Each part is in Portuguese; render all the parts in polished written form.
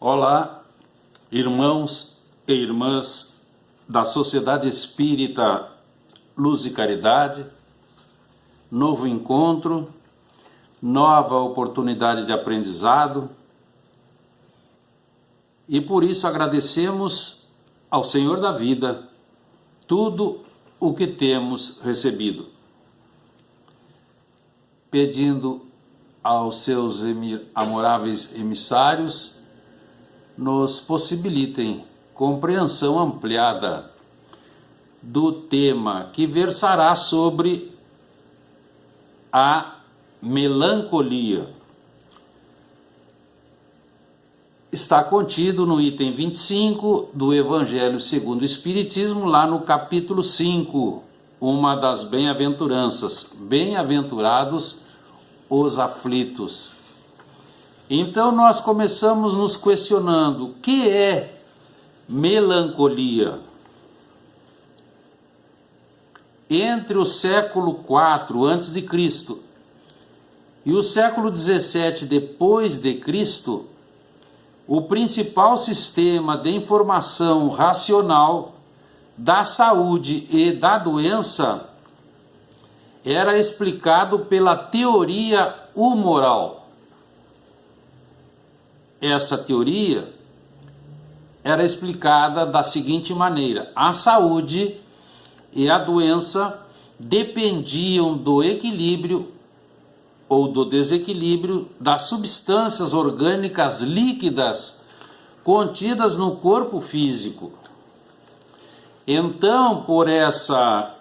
Olá, irmãos e irmãs da Sociedade Espírita Luz e Caridade, novo encontro, nova oportunidade de aprendizado, e por isso agradecemos ao Senhor da vida tudo o que temos recebido, pedindo aos seus amoráveis emissários nos possibilitem compreensão ampliada do tema que versará sobre a melancolia. Está contido no item 25 do Evangelho segundo o Espiritismo, lá no capítulo 5, uma das bem-aventuranças. Bem-aventurados os aflitos. Então nós começamos nos questionando: o que é melancolia? Entre o século IV a.C. e o século XVII depois de Cristo, o principal sistema de informação racional da saúde e da doença era explicado pela teoria humoral. Essa teoria era explicada da seguinte maneira: a saúde e a doença dependiam do equilíbrio ou do desequilíbrio das substâncias orgânicas líquidas contidas no corpo físico. Então, por essa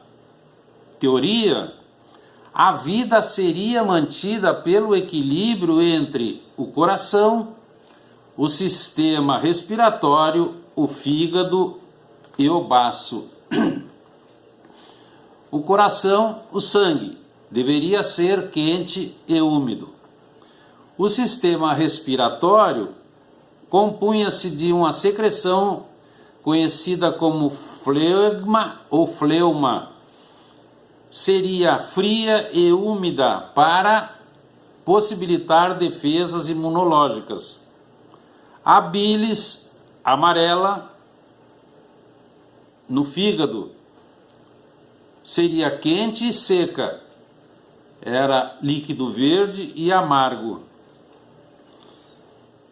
teoria, a vida seria mantida pelo equilíbrio entre o coração, o sistema respiratório, o fígado e o baço. O coração, o sangue, deveria ser quente e úmido. O sistema respiratório compunha-se de uma secreção conhecida como flegma ou fleuma. Seria fria e úmida para possibilitar defesas imunológicas. A bilis amarela no fígado seria quente e seca, era líquido verde e amargo.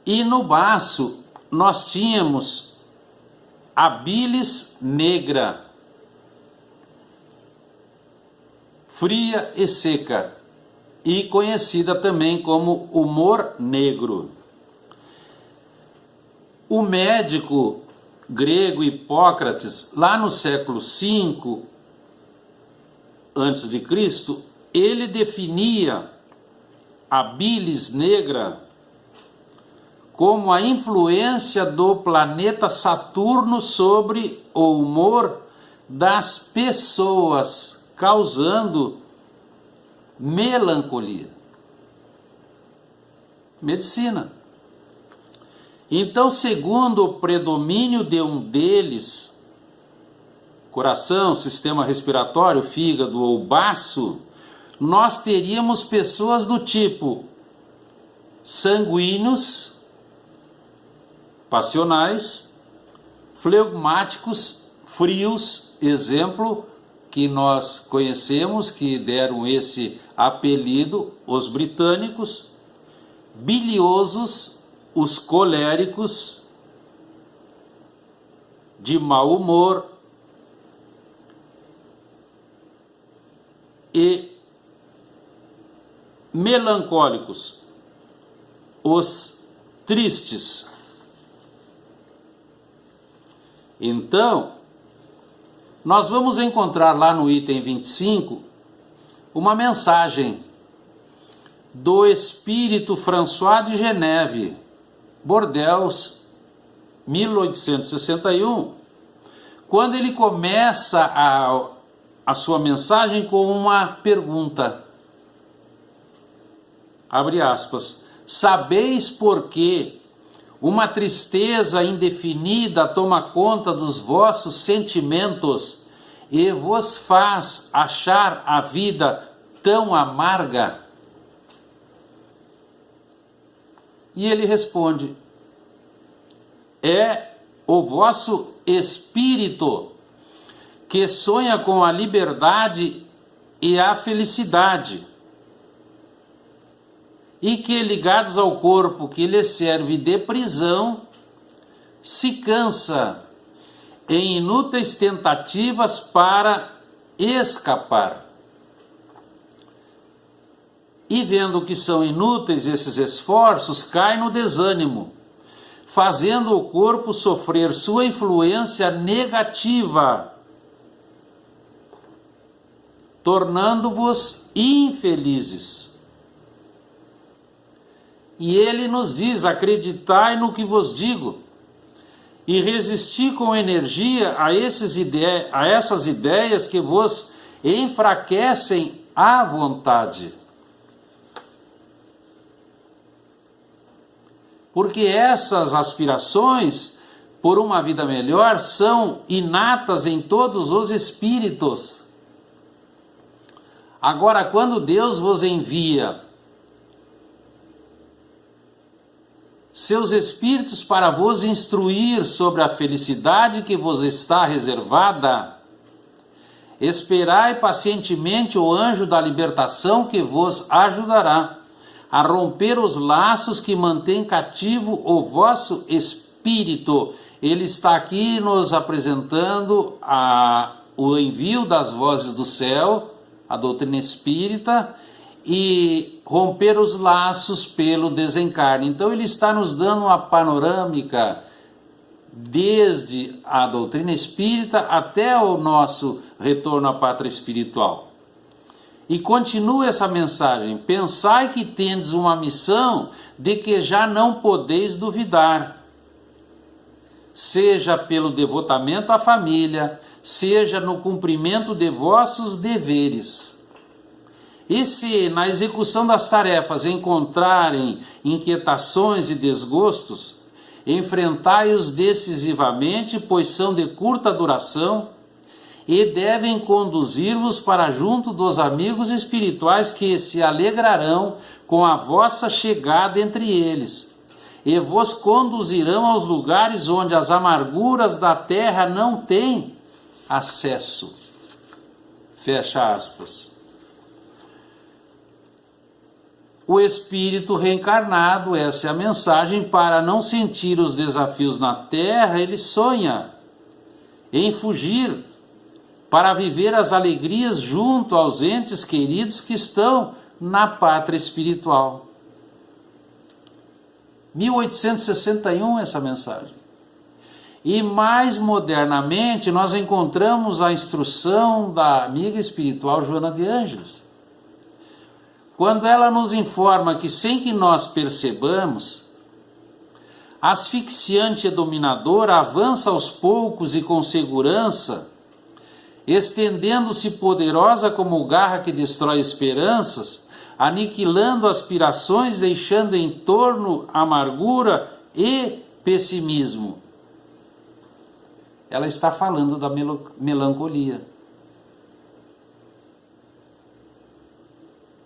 E no baço nós tínhamos a bilis negra, fria e seca, e conhecida também como humor negro. O médico grego Hipócrates, lá no século V a.C., ele definia a bilis negra como a influência do planeta Saturno sobre o humor das pessoas, causando melancolia. Medicina. Então, segundo o predomínio de um deles, coração, sistema respiratório, fígado ou baço, nós teríamos pessoas do tipo sanguíneos, passionais, flegmáticos, frios, exemplo que nós conhecemos, que deram esse apelido, os britânicos, biliosos, os coléricos, de mau humor, e melancólicos, os tristes. Então, nós vamos encontrar lá no item 25 uma mensagem do espírito François de Geneve, Bordeaux, 1861, quando ele começa a sua mensagem com uma pergunta. Abre aspas. Sabeis por que uma tristeza indefinida toma conta dos vossos sentimentos e vos faz achar a vida tão amarga? E ele responde: é o vosso espírito, que sonha com a liberdade e a felicidade, e que, ligados ao corpo que lhe serve de prisão, se cansa em inúteis tentativas para escapar. E vendo que são inúteis esses esforços, cai no desânimo, fazendo o corpo sofrer sua influência negativa, tornando-vos infelizes. E ele nos diz: acreditai no que vos digo, e resisti com energia a essas ideias que vos enfraquecem a vontade. Porque essas aspirações por uma vida melhor são inatas em todos os espíritos. Agora, quando Deus vos envia seus espíritos para vos instruir sobre a felicidade que vos está reservada, esperai pacientemente o anjo da libertação, que vos ajudará a romper os laços que mantêm cativo o vosso espírito. Ele está aqui nos apresentando o envio das vozes do céu, a doutrina espírita, e romper os laços pelo desencarne. Então ele está nos dando uma panorâmica desde a doutrina espírita até o nosso retorno à pátria espiritual. E continua essa mensagem: pensai que tendes uma missão de que já não podeis duvidar, seja pelo devotamento à família, seja no cumprimento de vossos deveres. E se na execução das tarefas encontrarem inquietações e desgostos, enfrentai-os decisivamente, pois são de curta duração e devem conduzir-vos para junto dos amigos espirituais, que se alegrarão com a vossa chegada entre eles e vos conduzirão aos lugares onde as amarguras da terra não têm acesso. Fecha aspas. O espírito reencarnado, essa é a mensagem, para não sentir os desafios na terra, ele sonha em fugir para viver as alegrias junto aos entes queridos que estão na pátria espiritual. 1861 essa mensagem. E mais modernamente nós encontramos a instrução da amiga espiritual Joana de Ângeles, quando ela nos informa que, sem que nós percebamos, a asfixiante e dominadora avança aos poucos e com segurança, estendendo-se poderosa como garra que destrói esperanças, aniquilando aspirações, deixando em torno amargura e pessimismo. Ela está falando da melancolia.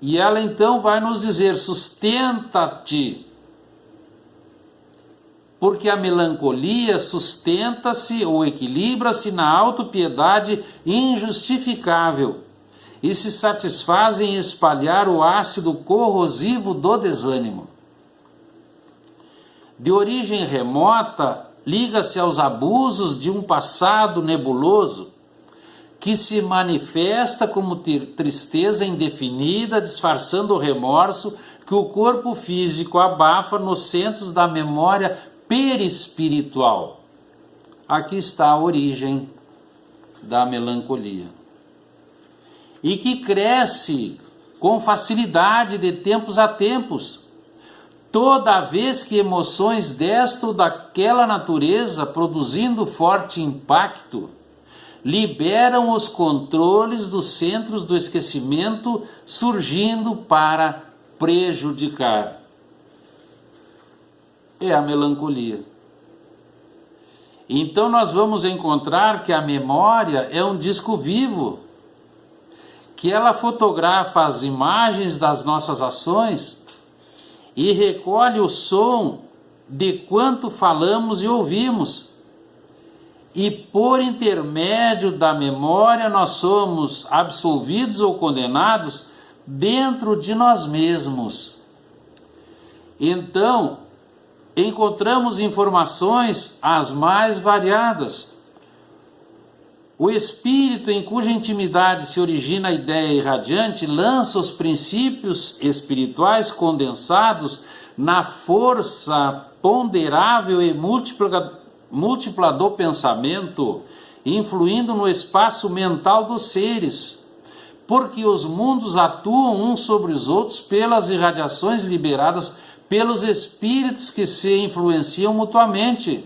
E ela então vai nos dizer: sustenta-te, porque a melancolia sustenta-se ou equilibra-se na autopiedade injustificável e se satisfaz em espalhar o ácido corrosivo do desânimo. De origem remota, liga-se aos abusos de um passado nebuloso que se manifesta como tristeza indefinida, disfarçando o remorso que o corpo físico abafa nos centros da memória perispiritual. Aqui está a origem da melancolia. E que cresce com facilidade de tempos a tempos, toda vez que emoções desta ou daquela natureza, produzindo forte impacto, liberam os controles dos centros do esquecimento, surgindo para prejudicar. É a melancolia. Então nós vamos encontrar que a memória é um disco vivo, que ela fotografa as imagens das nossas ações e recolhe o som de quanto falamos e ouvimos. E por intermédio da memória nós somos absolvidos ou condenados dentro de nós mesmos. Então, encontramos informações as mais variadas. O espírito em cuja intimidade se origina a ideia irradiante lança os princípios espirituais condensados na força ponderável e múltipla do pensamento, influindo no espaço mental dos seres, porque os mundos atuam uns sobre os outros pelas irradiações liberadas pelos espíritos que se influenciam mutuamente,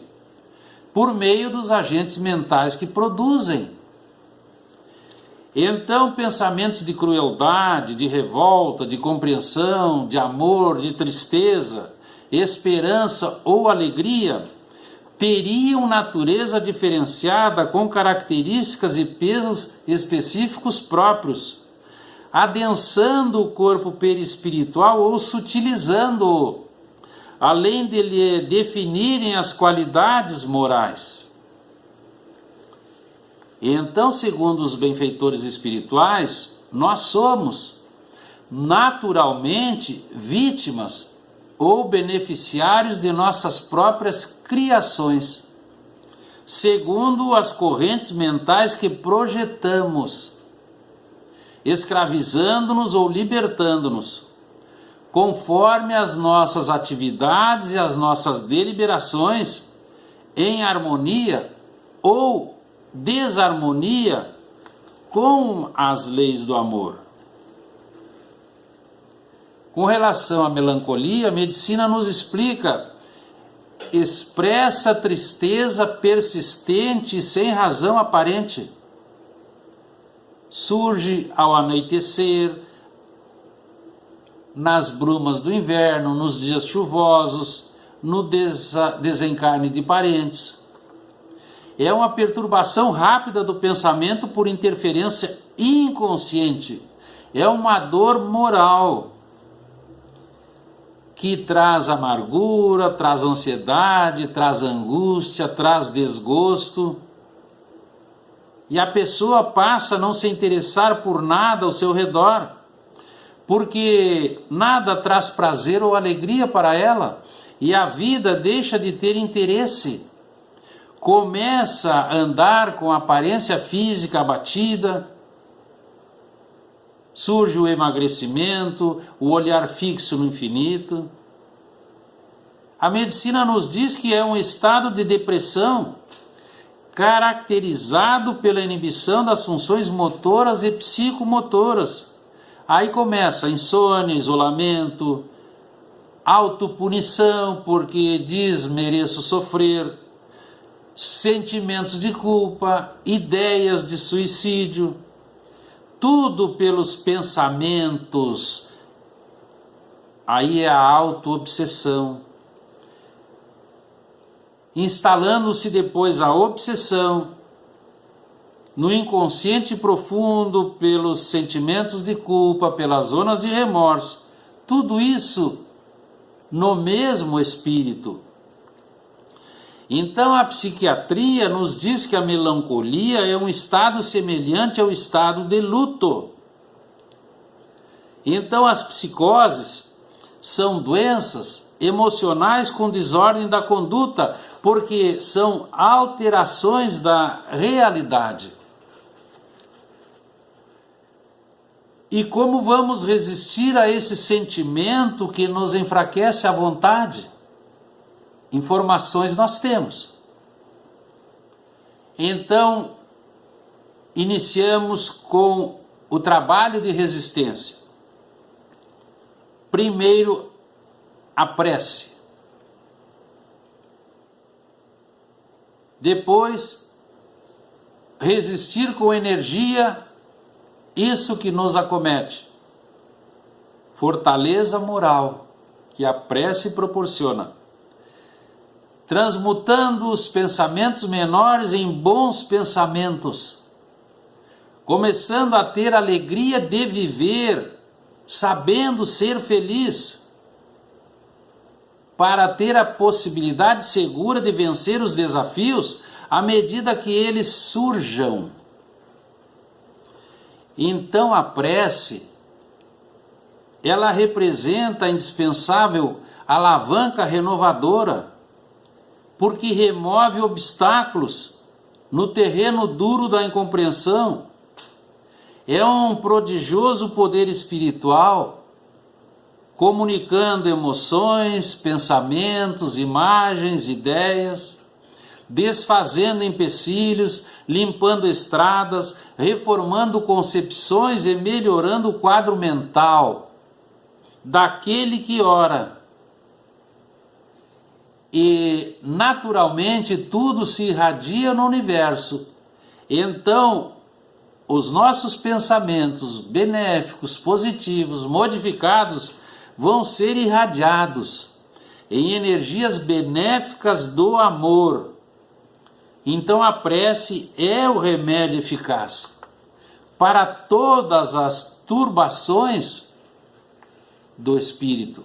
por meio dos agentes mentais que produzem. Então, pensamentos de crueldade, de revolta, de compreensão, de amor, de tristeza, esperança ou alegria teriam natureza diferenciada com características e pesos específicos próprios, adensando o corpo perispiritual ou sutilizando-o, além de lhe definirem as qualidades morais. Então, segundo os benfeitores espirituais, nós somos naturalmente vítimas ou beneficiários de nossas próprias criações, segundo as correntes mentais que projetamos, escravizando-nos ou libertando-nos, conforme as nossas atividades e as nossas deliberações, em harmonia ou desarmonia com as leis do amor. Com relação à melancolia, a medicina nos explica: expressa tristeza persistente e sem razão aparente. Surge ao anoitecer, nas brumas do inverno, nos dias chuvosos, no desencarne de parentes. É uma perturbação rápida do pensamento por interferência inconsciente. É uma dor moral que traz amargura, traz ansiedade, traz angústia, traz desgosto. E a pessoa passa a não se interessar por nada ao seu redor, porque nada traz prazer ou alegria para ela, e a vida deixa de ter interesse. Começa a andar com a aparência física abatida, surge o emagrecimento, o olhar fixo no infinito. A medicina nos diz que é um estado de depressão caracterizado pela inibição das funções motoras e psicomotoras. Aí começa a insônia, isolamento, autopunição, porque diz mereço sofrer, sentimentos de culpa, ideias de suicídio, tudo pelos pensamentos. Aí é a autoobsessão. Instalando-se depois a obsessão no inconsciente profundo pelos sentimentos de culpa, pelas zonas de remorso. Tudo isso no mesmo espírito. Então a psiquiatria nos diz que a melancolia é um estado semelhante ao estado de luto. Então as psicoses são doenças emocionais com desordem da conduta, porque são alterações da realidade. E como vamos resistir a esse sentimento que nos enfraquece a vontade? Informações nós temos. Então, iniciamos com o trabalho de resistência. Primeiro, a prece. Depois, resistir com energia isso que nos acomete. Fortaleza moral que a prece proporciona, transmutando os pensamentos menores em bons pensamentos, começando a ter alegria de viver, sabendo ser feliz, para ter a possibilidade segura de vencer os desafios à medida que eles surjam. Então a prece, ela representa a indispensável alavanca renovadora, porque remove obstáculos no terreno duro da incompreensão. É um prodigioso poder espiritual, comunicando emoções, pensamentos, imagens, ideias, desfazendo empecilhos, limpando estradas, reformando concepções e melhorando o quadro mental daquele que ora. E naturalmente tudo se irradia no universo. Então, os nossos pensamentos benéficos, positivos, modificados, vão ser irradiados em energias benéficas do amor. Então a prece é o remédio eficaz para todas as turbações do espírito.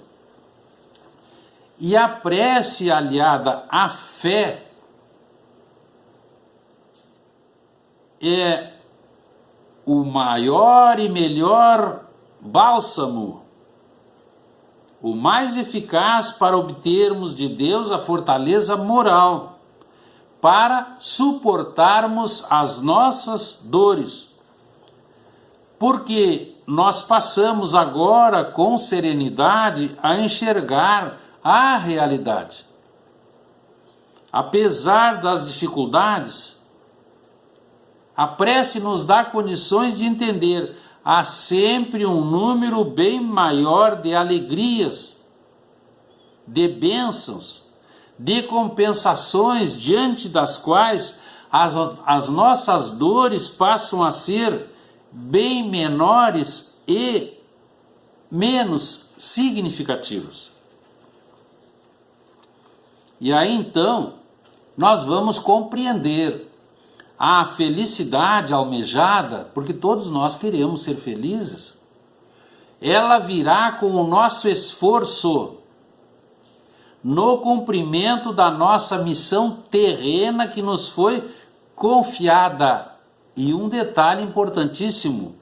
E a prece aliada à fé é o maior e melhor bálsamo, o mais eficaz para obtermos de Deus a fortaleza moral, para suportarmos as nossas dores. Porque nós passamos agora com serenidade a enxergar a realidade. Apesar das dificuldades, a prece nos dá condições de entender há sempre um número bem maior de alegrias, de bênçãos, de compensações diante das quais as nossas dores passam a ser bem menores e menos significativas. E aí então nós vamos compreender a felicidade almejada, porque todos nós queremos ser felizes. Ela virá com o nosso esforço no cumprimento da nossa missão terrena que nos foi confiada. E um detalhe importantíssimo,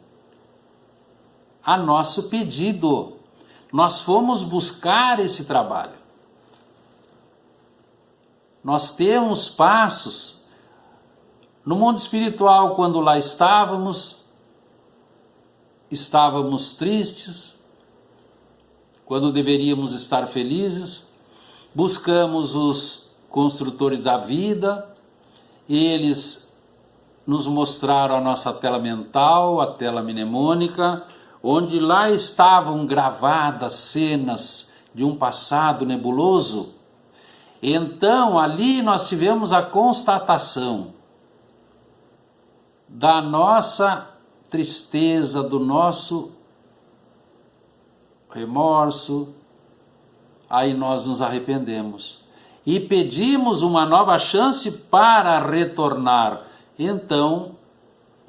a nosso pedido. Nós fomos buscar esse trabalho. Nós temos passos. No mundo espiritual, quando lá estávamos tristes, quando deveríamos estar felizes, buscamos os construtores da vida, eles nos mostraram a nossa tela mental, a tela mnemônica, onde lá estavam gravadas cenas de um passado nebuloso. Então, ali nós tivemos a constatação da nossa tristeza, do nosso remorso. Aí nós nos arrependemos e pedimos uma nova chance para retornar. Então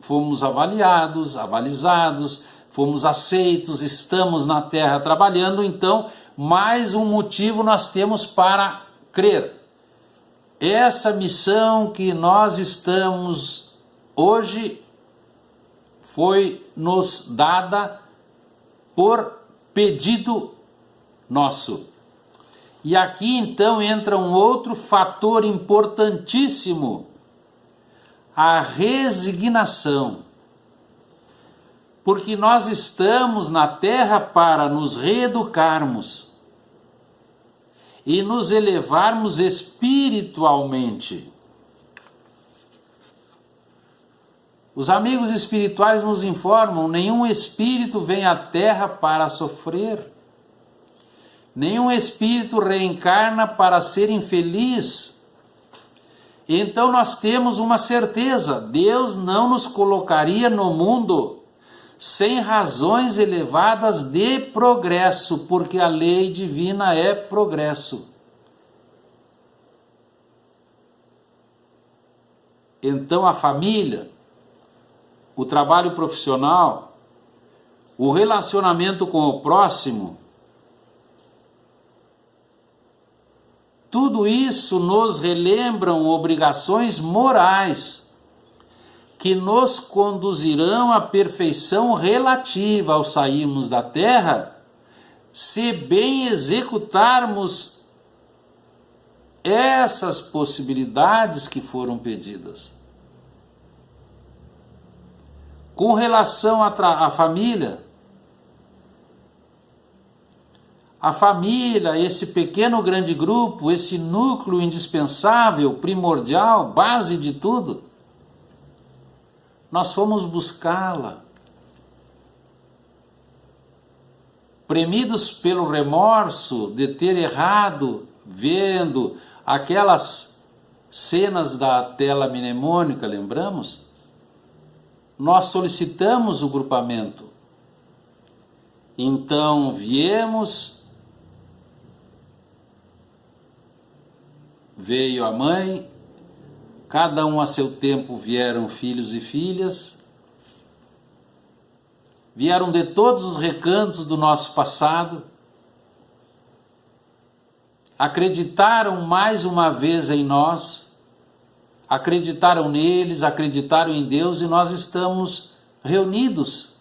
fomos avaliados, avalizados, fomos aceitos, estamos na terra trabalhando. Então mais um motivo nós temos para crer. Essa missão que nós estamos hoje foi nos dada por pedido nosso. E aqui então entra um outro fator importantíssimo, a resignação. Porque nós estamos na terra para nos reeducarmos e nos elevarmos espiritualmente. Os amigos espirituais nos informam: nenhum espírito vem à terra para sofrer. Nenhum espírito reencarna para ser infeliz. Então nós temos uma certeza: Deus não nos colocaria no mundo sem razões elevadas de progresso, porque a lei divina é progresso. Então a família, o trabalho profissional, o relacionamento com o próximo, Tudo isso nos relembram obrigações morais que nos conduzirão à perfeição relativa ao sairmos da terra, se bem executarmos essas possibilidades que foram pedidas. Com relação à família, esse pequeno grande grupo, esse núcleo indispensável, primordial, base de tudo, nós fomos buscá-la. Premidos pelo remorso de ter errado, vendo aquelas cenas da tela mnemônica, lembramos? Nós solicitamos o grupamento. Então viemos, veio a mãe, cada um a seu tempo vieram filhos e filhas, vieram de todos os recantos do nosso passado, acreditaram mais uma vez em nós, acreditaram neles, acreditaram em Deus, e nós estamos reunidos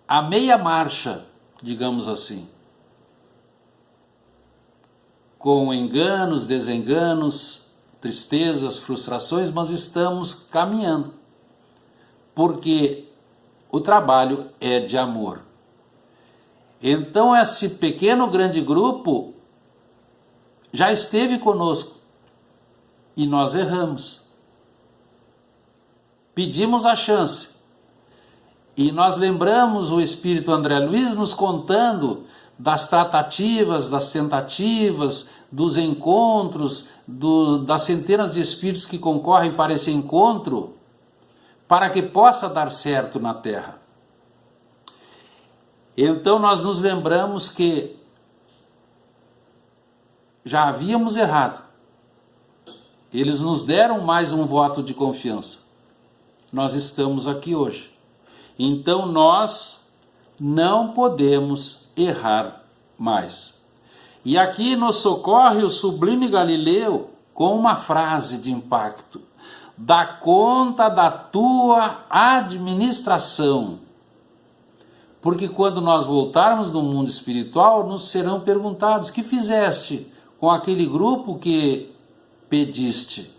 a meia marcha, digamos assim, com enganos, desenganos, tristezas, frustrações, mas estamos caminhando, porque o trabalho é de amor. Então esse pequeno grande grupo já esteve conosco e nós erramos. Pedimos a chance e nós lembramos o Espírito André Luiz nos contando das tratativas, das tentativas, dos encontros, das centenas de espíritos que concorrem para esse encontro, para que possa dar certo na Terra. Então nós nos lembramos que já havíamos errado. Eles nos deram mais um voto de confiança. Nós estamos aqui hoje. Então nós não podemos errar mais. E aqui nos socorre o sublime Galileu com uma frase de impacto: dá conta da tua administração. Porque quando nós voltarmos do mundo espiritual, nos serão perguntados: que fizeste com aquele grupo que pediste?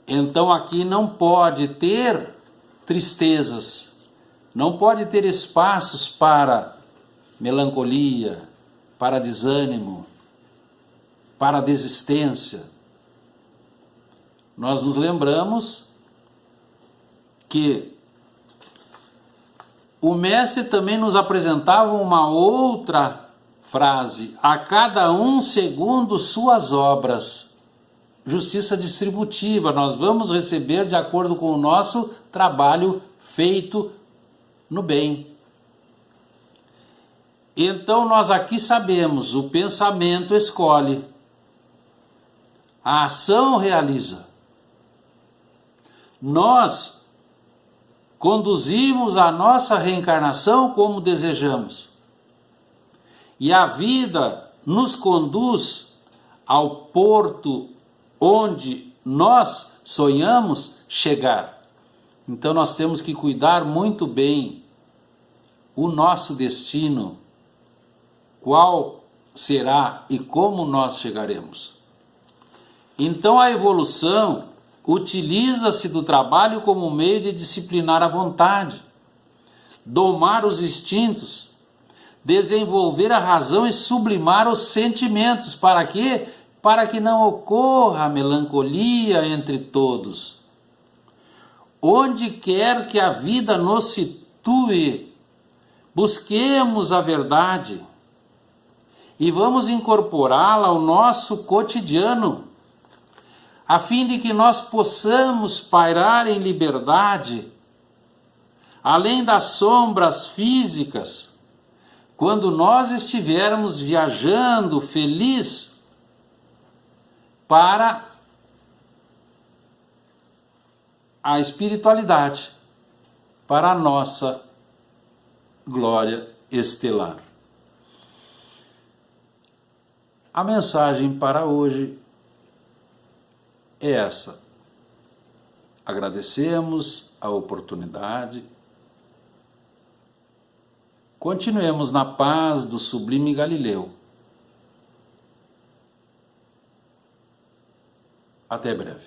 Então aqui não pode ter tristezas, não pode ter espaços para melancolia, para desânimo, para desistência. Nós nos lembramos que o mestre também nos apresentava uma outra frase: a cada um segundo suas obras. Justiça distributiva, nós vamos receber de acordo com o nosso trabalho feito no bem. Então nós aqui sabemos, o pensamento escolhe, a ação realiza. Nós conduzimos a nossa reencarnação como desejamos. E a vida nos conduz ao porto onde nós sonhamos chegar. Então nós temos que cuidar muito bem o nosso destino, qual será e como nós chegaremos. Então a evolução utiliza-se do trabalho como meio de disciplinar a vontade, domar os instintos, desenvolver a razão e sublimar os sentimentos. Para quê? Para que não ocorra melancolia entre todos. Onde quer que a vida nos situe, busquemos a verdade e vamos incorporá-la ao nosso cotidiano, a fim de que nós possamos pairar em liberdade, além das sombras físicas, quando nós estivermos viajando feliz para a espiritualidade, para a nossa glória estelar. A mensagem para hoje é essa. Agradecemos a oportunidade. Continuemos na paz do sublime Galileu. Até breve.